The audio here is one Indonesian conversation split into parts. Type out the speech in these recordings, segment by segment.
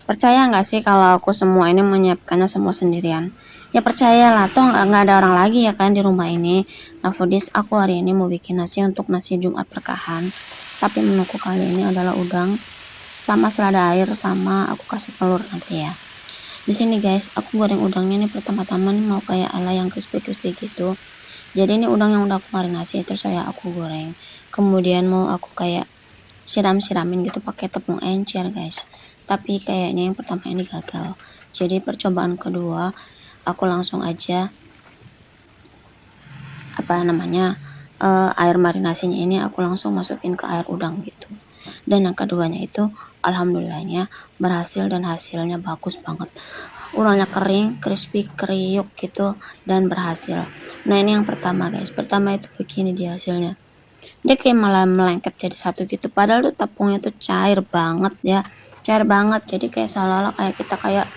Percaya nggak sih kalau aku semua ini menyiapkannya semua sendirian? Ya percayalah, toh nggak ada orang lagi ya kan di rumah ini. Nah, foodies, aku hari ini mau bikin nasi untuk nasi Jumat berkahan. Tapi menuku kali ini adalah udang sama selada air sama aku kasih telur nanti ya. Di sini guys, aku goreng udangnya nih pertama-tama nih mau kayak ala yang crispy-crispy gitu. Jadi ini udang yang udah aku marinasi terus aku goreng. Kemudian mau aku kayak siram-siramin gitu pakai tepung encer guys, tapi kayaknya yang pertama ini gagal. Jadi percobaan kedua aku langsung aja apa namanya air marinasinya ini aku langsung masukin ke air udang gitu. Dan yang keduanya itu alhamdulillahnya berhasil dan hasilnya bagus banget. Udangnya kering, crispy, kriuk gitu dan berhasil. Nah ini yang pertama guys, pertama itu begini dia hasilnya, dia kayak malah melengket jadi satu gitu, padahal tuh tepungnya tuh cair banget ya, cair banget. Jadi kayak seolah-olah kayak kita kayak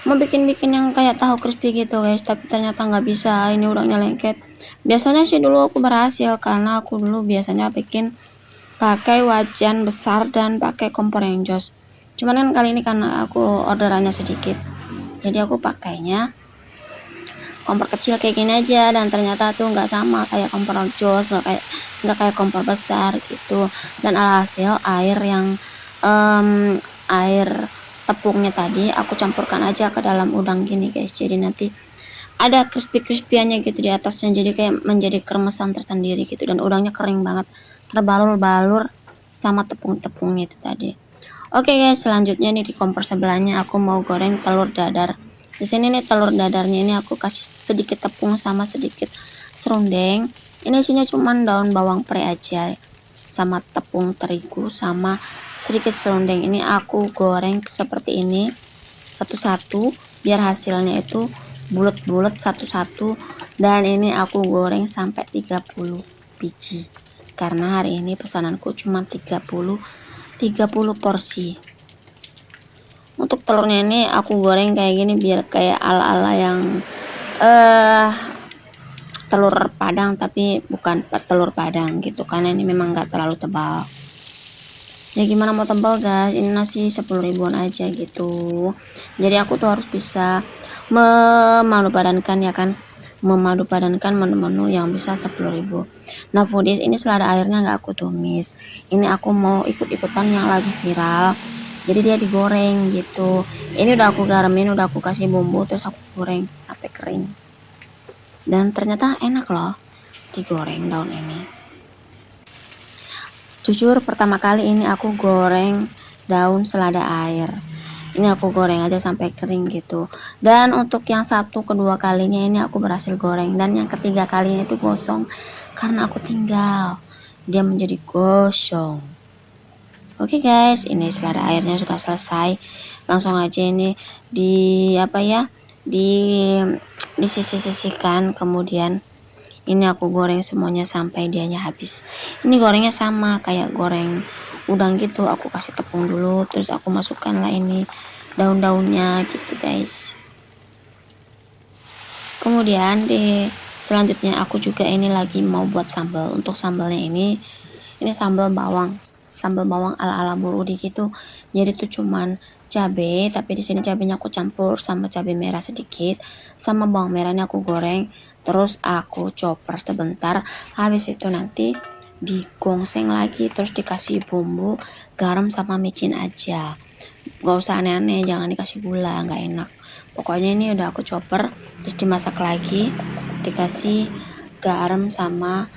mau bikin-bikin yang kayak tahu crispy gitu guys, tapi ternyata nggak bisa, ini udangnya lengket. Biasanya sih dulu aku berhasil karena aku dulu biasanya bikin pakai wajan besar dan pakai kompor yang jos. Cuman kan kali ini karena aku orderannya sedikit, jadi aku pakainya kompor kecil kayak gini aja, dan ternyata tuh nggak sama kayak kompor jos, nggak kayak kompor besar gitu. Dan alhasil air yang air tepungnya tadi aku campurkan aja ke dalam udang gini guys, jadi nanti ada crispy-crispyannya gitu di atasnya, jadi kayak menjadi kremesan tersendiri gitu. Dan udangnya kering banget, terbalur-balur sama tepung-tepungnya itu tadi. Oke guys, selanjutnya nih di kompor sebelahnya aku mau goreng telur dadar. Di sini nih telur dadarnya ini aku kasih sedikit tepung sama sedikit serundeng. Ini isinya cuman daun bawang pre aja sama tepung terigu sama sedikit serundeng. Ini aku goreng seperti ini satu-satu biar hasilnya itu bulat-bulat satu-satu. Dan ini aku goreng sampai 30 biji karena hari ini pesananku cuma 30 porsi. Untuk telurnya ini aku goreng kayak gini biar kayak ala-ala yang telur padang, tapi bukan telur padang gitu karena ini memang gak terlalu tebal. Ya gimana mau tebal guys, ini nasi 10 ribuan aja gitu. Jadi aku tuh harus bisa memadupadankan ya kan, memadupadankan menu-menu yang bisa 10.000. Nah foodies, ini selada airnya nggak aku tumis, ini aku mau ikut-ikutan yang lagi viral, jadi dia digoreng gitu. Ini udah aku garamin, udah aku kasih bumbu, terus aku goreng sampai kering dan ternyata enak loh digoreng daun ini. Jujur pertama kali ini aku goreng daun selada air, ini aku goreng aja sampai kering gitu. Dan untuk yang satu kedua kalinya ini aku berhasil goreng, dan yang ketiga kalinya itu gosong karena aku tinggal, dia menjadi gosong. Oke guys, ini selada airnya sudah selesai, langsung aja ini di apa ya, disisihkan. Kemudian ini aku goreng semuanya sampai dianya habis. Ini gorengnya sama kayak goreng udang gitu, aku kasih tepung dulu terus aku masukkan lah ini daun-daunnya gitu guys. Kemudian selanjutnya aku juga ini lagi mau buat sambal. Untuk sambalnya ini sambal bawang ala-ala Burudi gitu. Jadi tuh cuman cabe, tapi di sini cabenya aku campur sama cabe merah sedikit, sama bawang merahnya aku goreng, terus aku chopper sebentar. Habis itu nanti digongseng lagi, terus dikasih bumbu garam sama micin aja, gak usah aneh-aneh, jangan dikasih gula, nggak enak. Pokoknya ini udah aku chopper, terus dimasak lagi, dikasih garam sama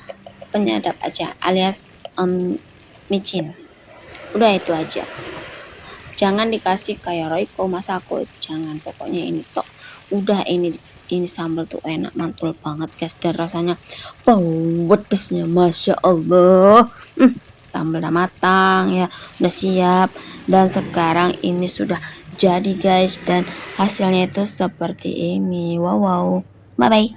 penyedap aja alias micin. Udah itu aja, jangan dikasih kayak Royco Masako itu, jangan. Pokoknya ini tok udah. Ini sambal tuh enak, mantul banget guys, dan rasanya pedesnya masya Allah. Sambal udah matang ya, udah siap, dan sekarang ini sudah jadi guys, dan hasilnya itu seperti ini. Wow, bye bye.